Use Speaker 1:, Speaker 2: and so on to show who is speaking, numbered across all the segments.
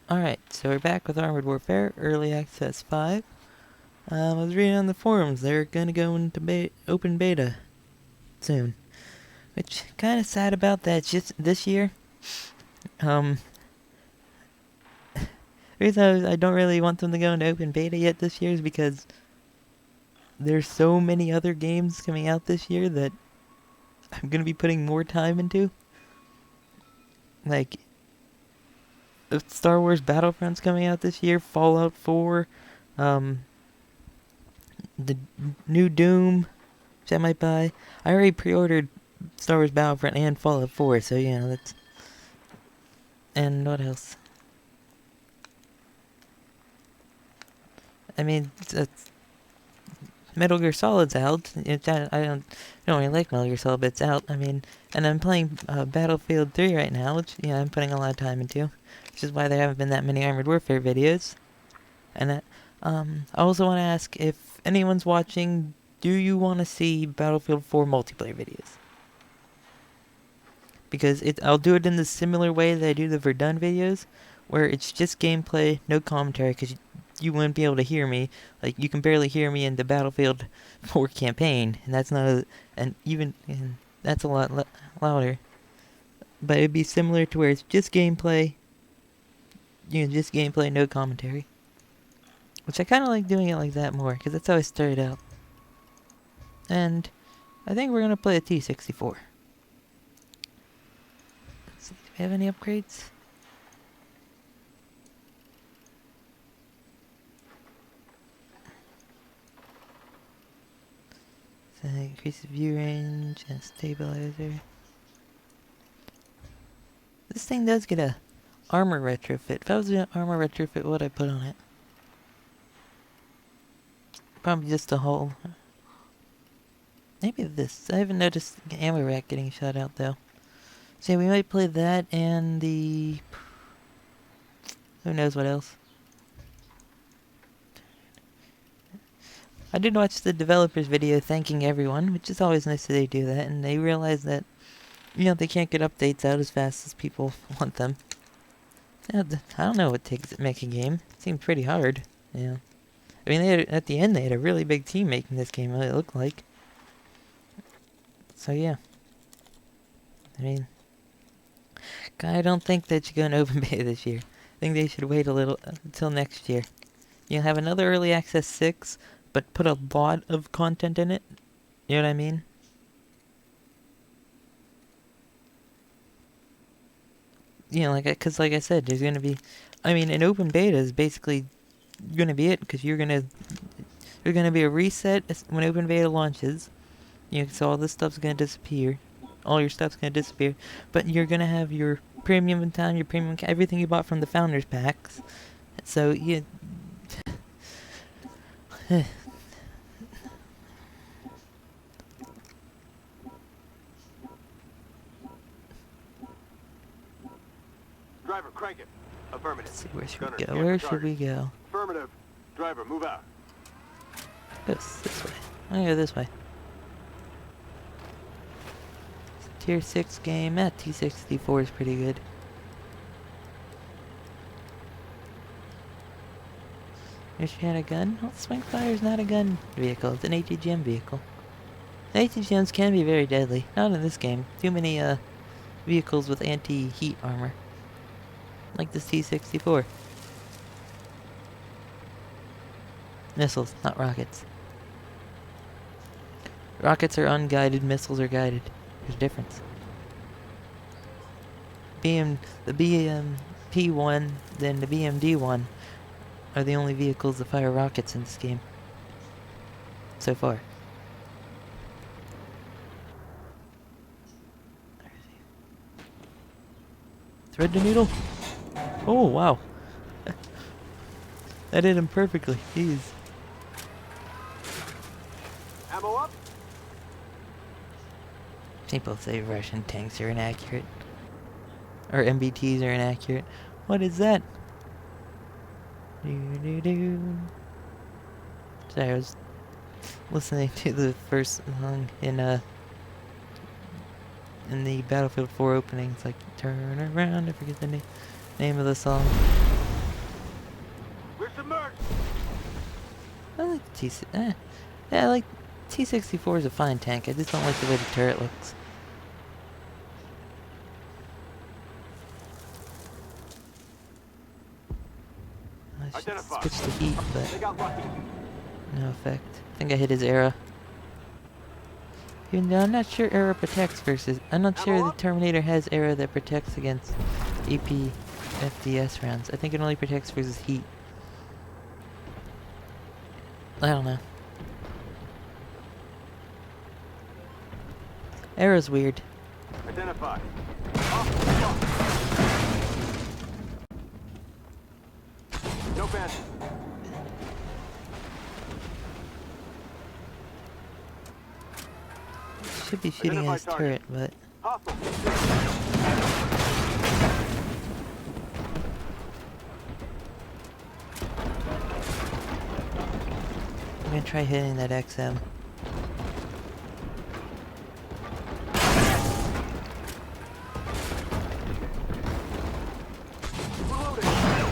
Speaker 1: Alright, so we're back with Armored Warfare, Early Access 5. I was reading on the forums, they're gonna go into open beta soon. Which, kinda sad about that, just this year. The reason I don't really want them to go into open beta yet this year is because there's so many other games coming out this year that I'm gonna be putting more time into. Like, Star Wars Battlefront's coming out this year, Fallout 4, the new Doom, which I might buy. I already pre-ordered Star Wars Battlefront and Fallout 4, so you know, that's... And what else? I mean, Metal Gear Solid's out. I don't really like Metal Gear Solid, but it's out. I mean, and I'm playing Battlefield 3 right now, which, yeah, I'm putting a lot of time into. Which is why there haven't been that many Armored Warfare videos. And I also want to ask, if anyone's watching, do you want to see Battlefield 4 multiplayer videos? Because I'll do it in the similar way that I do the Verdun videos, where it's just gameplay, no commentary, because you wouldn't be able to hear me. Like, you can barely hear me in the Battlefield 4 campaign, and that's not and that's a lot louder. But it'd be similar to where it's just gameplay, just gameplay, no commentary. Which I kind of like doing it like that more, because that's how I started out. And I think we're going to play a T-64. Let's see, do we have any upgrades? So increases view range and stabilizer. This thing does get a armor retrofit. If I was an armor retrofit, what would I put on it? Probably just a hull. Maybe this. I haven't noticed the ammo rack getting shot out though. So yeah, we might play that and the... Who knows what else. I did watch the developers video thanking everyone, which is always nice that they do that, and they realize that, they can't get updates out as fast as people want them. I don't know what it takes to make a game. It seemed pretty hard, yeah. I mean, at the end, they had a really big team making this game, it looked like. So, yeah. I mean, I don't think they should go in open beta this year. I think they should wait a little until next year. You'll have another Early Access 6, but put a lot of content in it. You know what I mean? Because like I said, there's gonna be... I mean, an open beta is basically gonna be it, because there's gonna be a reset when open beta launches. So all this stuff's gonna disappear. All your stuff's gonna disappear. But you're gonna have your premium in town, your premium... everything you bought from the Founders Packs. So, yeah...
Speaker 2: Driver, crank it. Affirmative.
Speaker 1: Let's see, where should
Speaker 2: Gunner,
Speaker 1: we go?
Speaker 2: scan
Speaker 1: Where
Speaker 2: for
Speaker 1: should we
Speaker 2: target.
Speaker 1: go?
Speaker 2: Affirmative. Driver, move out.
Speaker 1: This way. I'm gonna go this way. Tier 6 game. That T-64 is pretty good. Wish you had a gun? Well, Swingfire's not a gun vehicle. It's an ATGM vehicle. ATGMs can be very deadly. Not in this game. Too many, vehicles with anti-heat armor. Like this T-64. Missiles, not rockets. Rockets are unguided, missiles are guided. There's a difference. The BMP-1, then the BMD-1 are the only vehicles that fire rockets in this game. So far. Thread the needle? Oh, wow. That hit him perfectly. Jeez.
Speaker 2: Ammo up.
Speaker 1: People say Russian tanks are inaccurate. Or MBTs are inaccurate. What is that? Sorry, I was listening to the first song in the Battlefield 4 opening. It's like, turn around, I forget the name of the song.
Speaker 2: Submerge!
Speaker 1: I like the yeah, I like T-64 is a fine tank. I just don't like the way the turret looks. I should
Speaker 2: Identify.
Speaker 1: switch to heat,
Speaker 2: They
Speaker 1: but
Speaker 2: got lucky.
Speaker 1: no effect. I think I hit his arrow. Even though I'm not sure arrow protects versus... I'm not sure the Terminator has arrow that protects against AP FDS rounds. I think it only protects versus heat. I don't know. Arrow's weird.
Speaker 2: Identify. No band.
Speaker 1: Should be shooting at his turret, but...
Speaker 2: Hostile.
Speaker 1: I'm gonna try hitting that XM.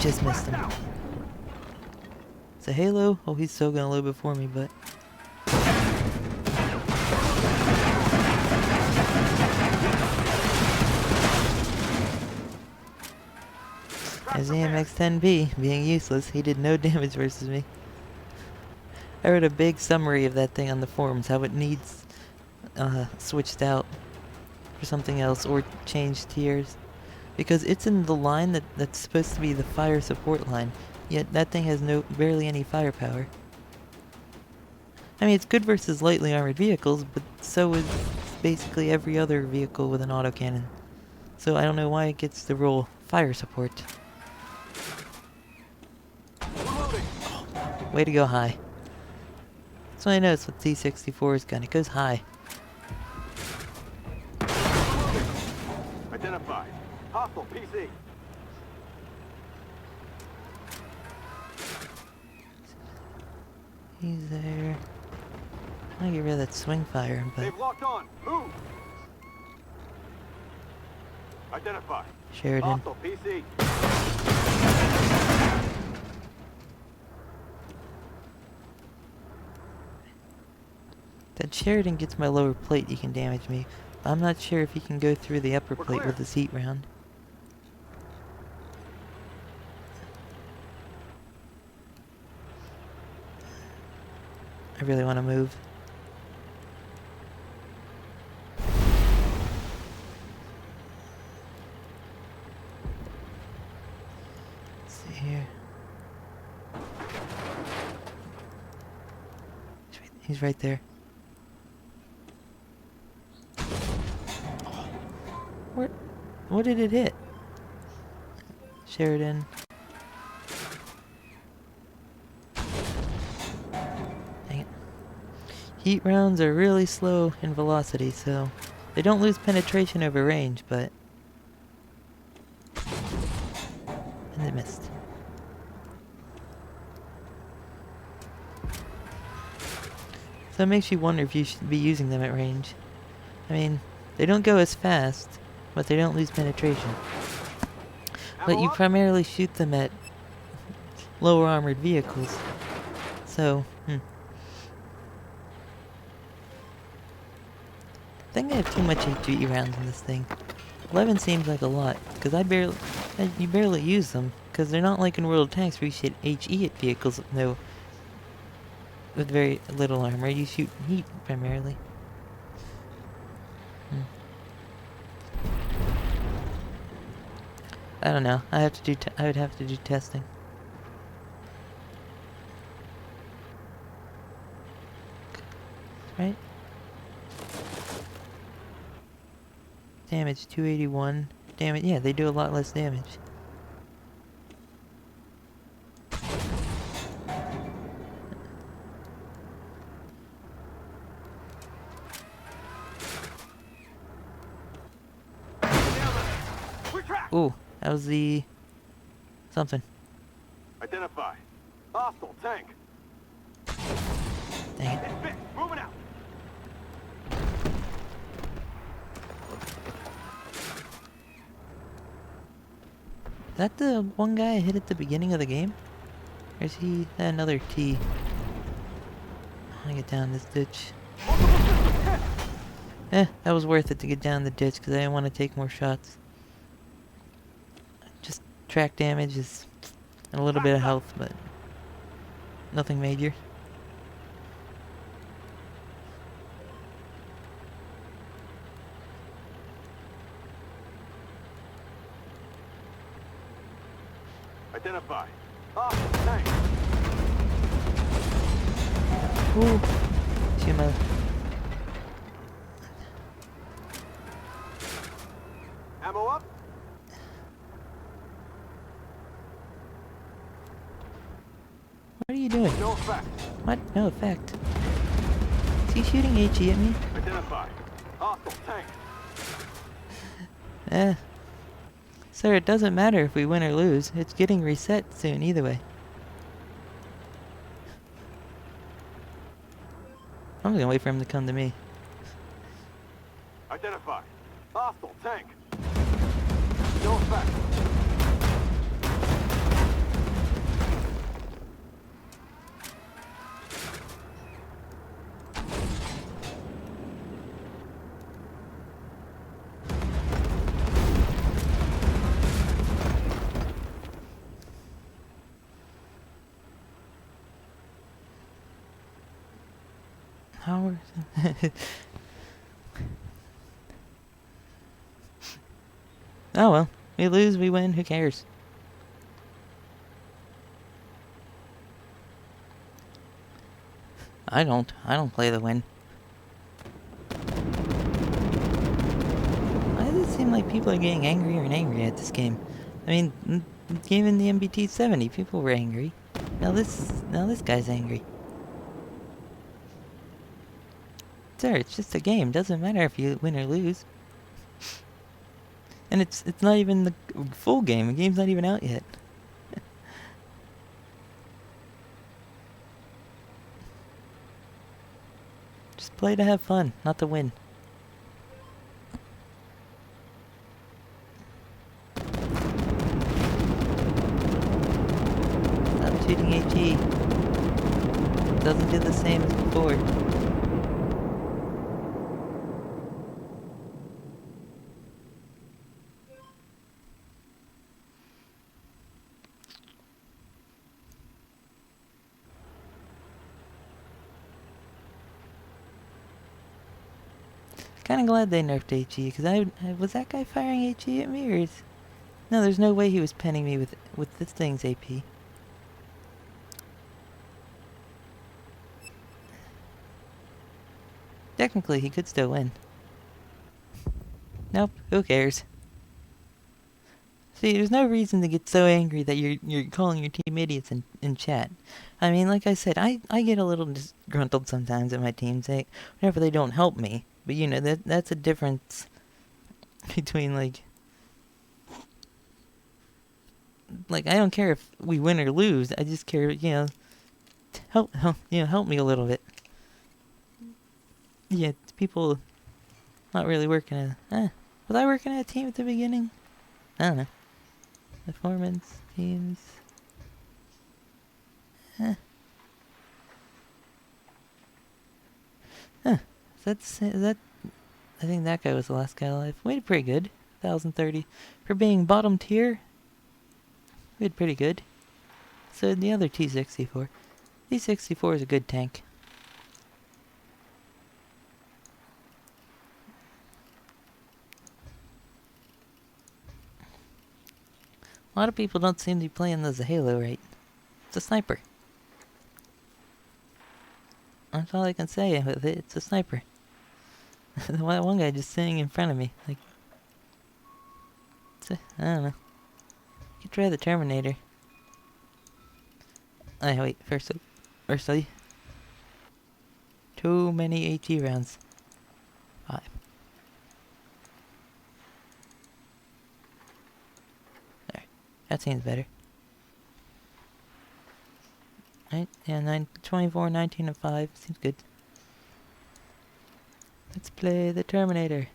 Speaker 1: Just missed him. It's a Halo. Oh, he's still gonna load before me, but... As AMX-10B, being useless, he did no damage versus me. I wrote a big summary of that thing on the forums, how it needs switched out for something else or changed tiers. Because it's in the line that's supposed to be the fire support line, yet that thing has barely any firepower. I mean, it's good versus lightly armored vehicles, but so is basically every other vehicle with an autocannon. So I don't know why it gets the role fire support. Way to go high. That's what I noticed with T-64's gun. It goes high.
Speaker 2: Identified. Hostile PC.
Speaker 1: He's there. I'm gonna get rid of that swing fire, but...
Speaker 2: They've locked on. Move. Identify.
Speaker 1: Sheridan.
Speaker 2: Hostile PC.
Speaker 1: That Sheridan gets my lower plate, he can damage me. I'm not sure if he can go through the upper plate with his heat round. I really want to move. Let's see here. He's right there. What did it hit? Sheridan. Dang it. Heat rounds are really slow in velocity, so they don't lose penetration over range, but... And they missed. So it makes you wonder if you should be using them at range. I mean, they don't go as fast, but they don't lose penetration. But you primarily shoot them at lower armored vehicles. So, I think I have too much HE rounds in this thing. 11 seems like a lot, because you barely use them, because they're not like in World of Tanks where you shoot HE at vehicles with very little armor. You shoot heat primarily. I don't know. I would have to do testing. Right? Damage 281. Damage, yeah, they do a lot less damage. Ooh, that was the... something.
Speaker 2: Identify. Hostile tank.
Speaker 1: Dang it.
Speaker 2: It's fixed. Moving out.
Speaker 1: Is that the one guy I hit at the beginning of the game? Where's he? Another T. I wanna get down this ditch. That was worth it to get down the ditch because I didn't want to take more shots. Just track damage is and a little bit of health, but nothing major.
Speaker 2: Identify. Hostile tank.
Speaker 1: Ooh. Shima.
Speaker 2: Ammo up.
Speaker 1: What are you doing?
Speaker 2: No effect.
Speaker 1: What? No effect. Is he shooting HE at me?
Speaker 2: Identify. Hostile tank.
Speaker 1: Eh. Sir, it doesn't matter if we win or lose. It's getting reset soon either way. I'm gonna wait for him to come to me.
Speaker 2: Identify. Hostile tank. No effect.
Speaker 1: How are... Oh well. We lose, we win, who cares? I don't play the win. Why does it seem like people are getting angrier and angrier at this game? I mean, even the MBT 70, people were angry. Now this guy's angry. Sir, it's just a game. Doesn't matter if you win or lose. And it's not even the full game. The game's not even out yet. Just play to have fun, not to win. Stop shooting HE. Doesn't do the same as before. Kinda glad they nerfed HE, because I was that guy firing HE at me, or is... No, there's no way he was penning me with this thing's AP. Technically, he could still win. Nope, who cares? See, there's no reason to get so angry that you're calling your team idiots in chat. I mean, like I said, I get a little disgruntled sometimes at my teams whenever they don't help me. But you know, that's a difference between like I don't care if we win or lose. I just care, you know, help me a little bit. Yeah, people not really working at... was I working at a team at the beginning? I don't know. Performance, teams... Huh. Is that... I think that guy was the last guy alive. We did pretty good. 1,030. For being bottom tier, we did pretty good. So did the other T-64. T-64 is a good tank. A lot of people don't seem to be playing as a Halo right. It's a sniper. That's all I can say with it. It's a sniper. The one guy just sitting in front of me. Like, I don't know. You could try the Terminator. Wait, firstly. Too many AT rounds. 5. There. That seems better. Right? Yeah, 24, 19, and 5. Seems good. Let's play the Terminator.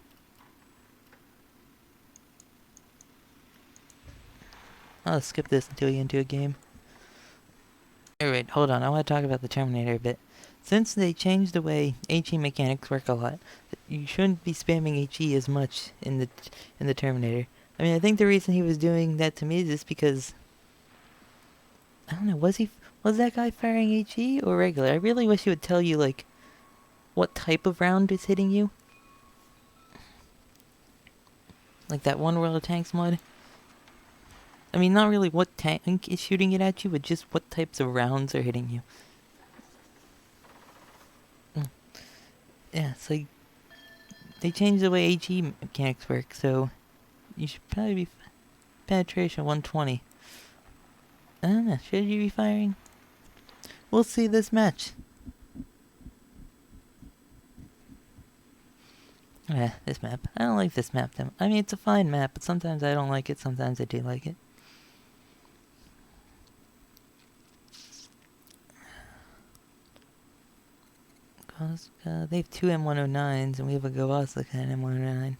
Speaker 1: I'll skip this until we get into a game. Alright, hold on. I want to talk about the Terminator a bit. Since they changed the way HE mechanics work a lot, you shouldn't be spamming HE as much in the Terminator. I mean, I think the reason he was doing that to me is just because I don't know. Was that guy firing HE or regular? I really wish he would tell you like what type of round is hitting you. Like that one World of Tanks mod. I mean, not really what tank is shooting it at you, but just what types of rounds are hitting you. Yeah, it's like they changed the way HE mechanics work, so you should probably be penetration 120. I don't know, should you be firing? We'll see this match. This map. I don't like this map though. I mean, it's a fine map, but sometimes I don't like it, sometimes I do like it. They have two M109s, and we have a Gawasaka and M109.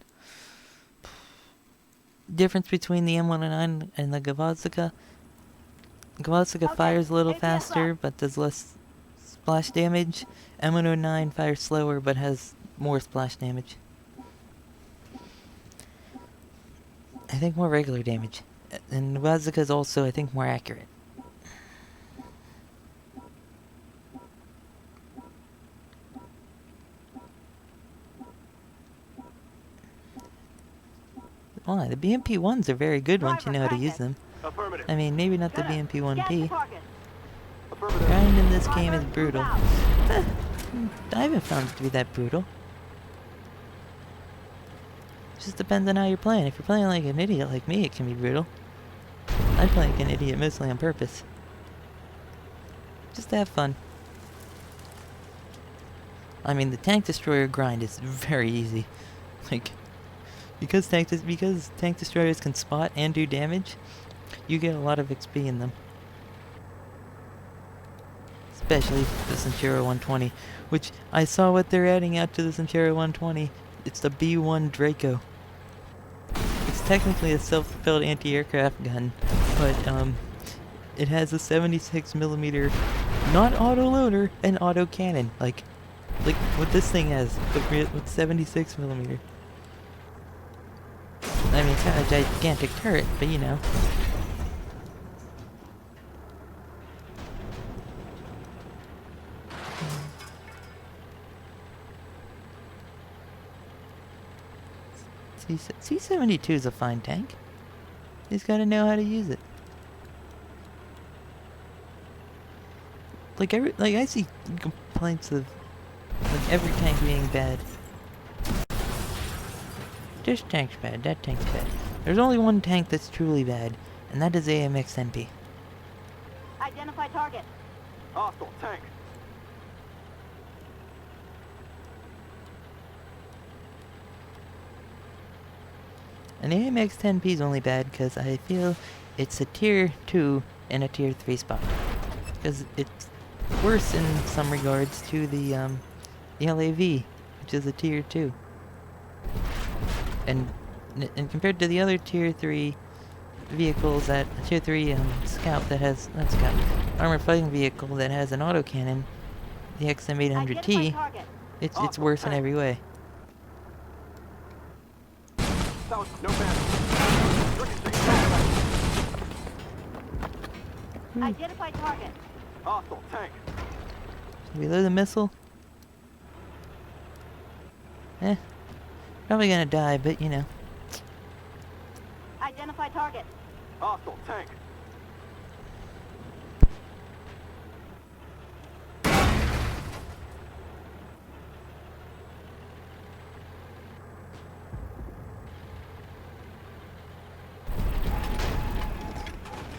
Speaker 1: Difference between the M109 and the Gawasaka. Gawasaka fires a little faster, but does less splash damage. M109 fires slower, but has more splash damage. I think more regular damage. And Gawasaka is also, I think, more accurate. Why? The BMP-1s are very good once you know how to use them.
Speaker 2: Affirmative.
Speaker 1: I mean, maybe not the BMP-1P.
Speaker 2: Affirmative.
Speaker 1: Grind in this game is brutal. I haven't found it to be that brutal. Just depends on how you're playing. If you're playing like an idiot like me, it can be brutal. I play like an idiot mostly on purpose. Just to have fun. I mean, the tank destroyer grind is very easy. Like, because tank destroyers can spot and do damage, you get a lot of XP in them. Especially the Centauro 120, which I saw what they're adding out to the Centauro 120. It's the B1 Draco. It's technically a self-propelled anti-aircraft gun, but it has a 76mm not auto-loader and auto-cannon, like what this thing has, but with 76mm. I mean, it's not a gigantic turret, but you know. C-72 is a fine tank. You just gotta know how to use it. Like I see complaints of like every tank being bad. This tank's bad, that tank's bad. There's only one tank that's truly bad, and that is AMX-10P.
Speaker 3: Identify target.
Speaker 2: Hostile tank.
Speaker 1: And the AMX-10P is only bad because I feel it's a tier 2 and a tier 3 spot. Because it's worse in some regards to the LAV, which is a tier 2. And compared to the other tier 3 vehicles, that tier 3 scout that has, not scout, armored fighting vehicle that has an autocannon, the XM800T, it's worse in every way.
Speaker 2: That was no man.
Speaker 3: Identify target.
Speaker 2: Hostile tank.
Speaker 1: Reload the missile. Probably gonna die, but you know.
Speaker 3: Identify target.
Speaker 2: Hostile tank.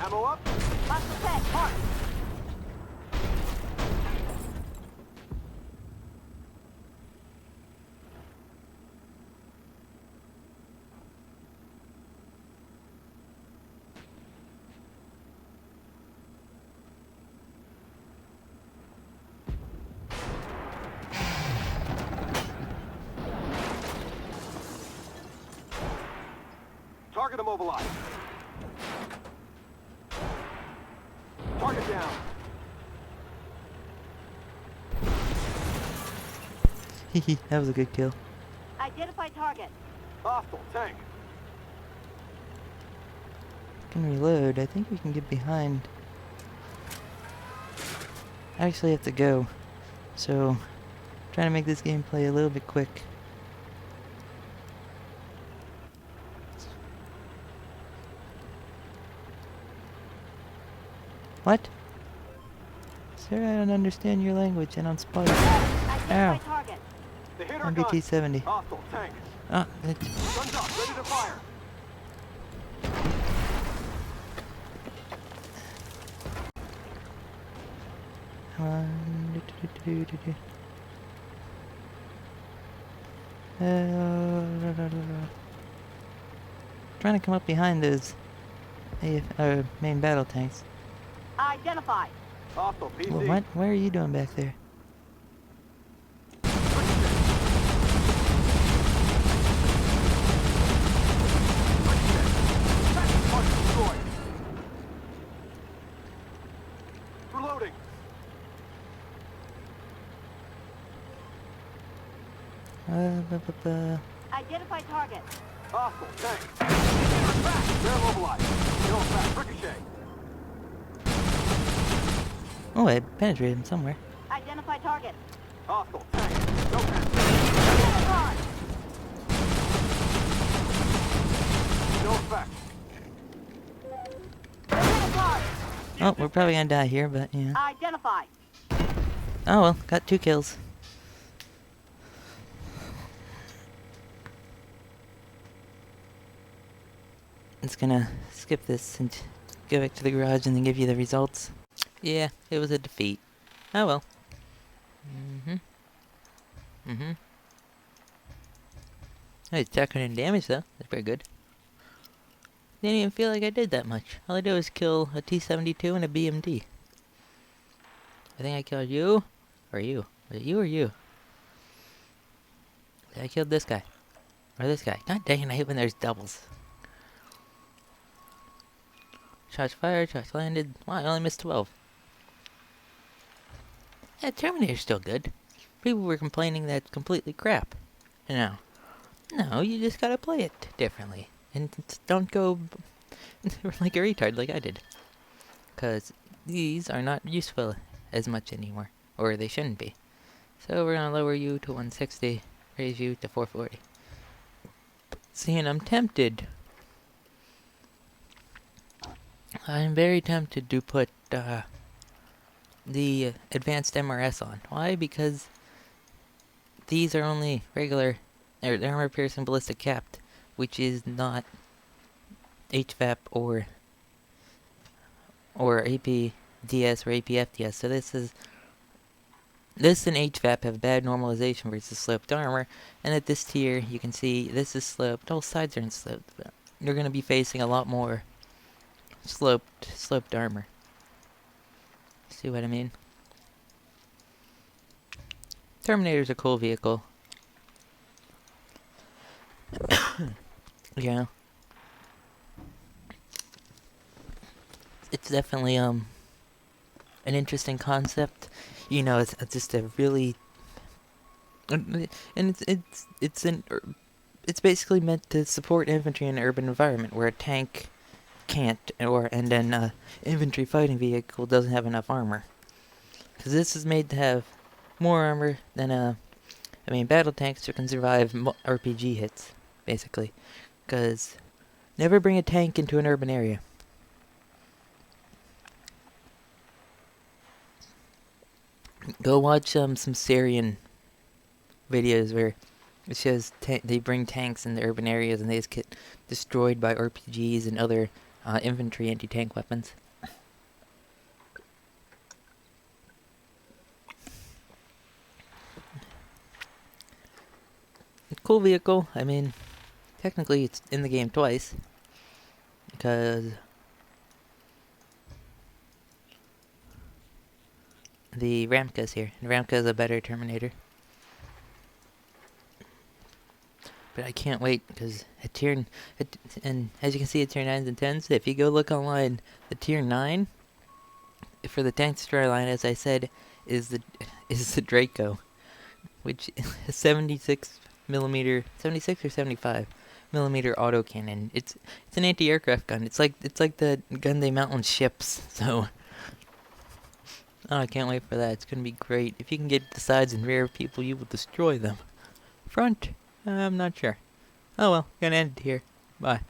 Speaker 2: Ammo up.
Speaker 3: Hostile tank marked.
Speaker 2: Target immobilized. Target down.
Speaker 1: Hehe, that was a good kill.
Speaker 3: Identify target.
Speaker 2: Hostile tank.
Speaker 1: Can reload. I think we can get behind. I actually have to go. So, trying to make this gameplay a little bit quick. What? Sir, I don't understand your language and I'm spotted.
Speaker 3: Identify
Speaker 1: Ow.
Speaker 3: target.
Speaker 2: They hit our
Speaker 1: BMPT
Speaker 2: gun.
Speaker 1: 70.
Speaker 2: Hostile tank.
Speaker 1: Ah,
Speaker 2: Guns up, ready to fire.
Speaker 1: come on. Trying to come up behind those main battle tanks.
Speaker 3: Identify.
Speaker 2: Hostile PC.
Speaker 1: Well, what? What are you doing back there?
Speaker 2: Target destroyed. Reloading.
Speaker 3: Identify target.
Speaker 2: Hostile tank. Back. They're immobilized. Kill back. Ricochet.
Speaker 1: Oh, I penetrated him somewhere.
Speaker 3: Identify target.
Speaker 2: Hostile tank. No pass.
Speaker 3: Get a car.
Speaker 2: No effect.
Speaker 3: Get a car.
Speaker 1: Oh, we're probably gonna die here, but yeah.
Speaker 3: Identify.
Speaker 1: Oh well, got 2 kills. Just gonna skip this and go back to the garage and then give you the results. Yeah, it was a defeat. Oh well. Hey, it's attacking and damage though. That's pretty good. Didn't even feel like I did that much. All I did was kill a T-72 and a BMD. I think I killed you. Or you. Was it you or you? I killed this guy. Or this guy. God dang it, I hate when there's doubles. Shots fired, shots landed. Wow, I only missed 12. Yeah, Terminator's still good. People were complaining that it's completely crap. You know. No, you just gotta play it differently. And don't go like a retard like I did. Because these are not useful as much anymore. Or they shouldn't be. So we're gonna lower you to 160, raise you to 440. See, and I'm tempted. I'm very tempted to put the advanced MRS on. Why? Because these are only regular, or armor piercing ballistic capped, which is not HVAP or APDS or APFDS. So this and HVAP have bad normalization versus sloped armor, and at this tier you can see this is sloped. All sides are in sloped. But you're going to be facing a lot more sloped armor. See what I mean? Terminator's a cool vehicle. Yeah. It's definitely an interesting concept. You know, it's just a really and it's basically meant to support infantry in an urban environment where a tank can't, and an infantry fighting vehicle doesn't have enough armor. Because this is made to have more armor than battle tanks that can survive RPG hits, basically. Because never bring a tank into an urban area. Go watch some Syrian videos where it shows they bring tanks into urban areas and they just get destroyed by RPGs and other infantry anti-tank weapons. Cool vehicle. I mean, technically it's in the game twice. Because the Ramka's here. And Ramka's a better Terminator. But I can't wait because and as you can see at tier 9s and 10s, if you go look online, the tier 9 for the tank destroyer line, as I said, is the Draco, which is a 76 millimeter, 76 or 75 millimeter autocannon. It's an anti-aircraft gun. It's like the gun they mount on ships. So oh, I can't wait for that. It's gonna be great. If you can get the sides and rear of people, you will destroy them. Front, I'm not sure. Oh well, gonna end it here. Bye.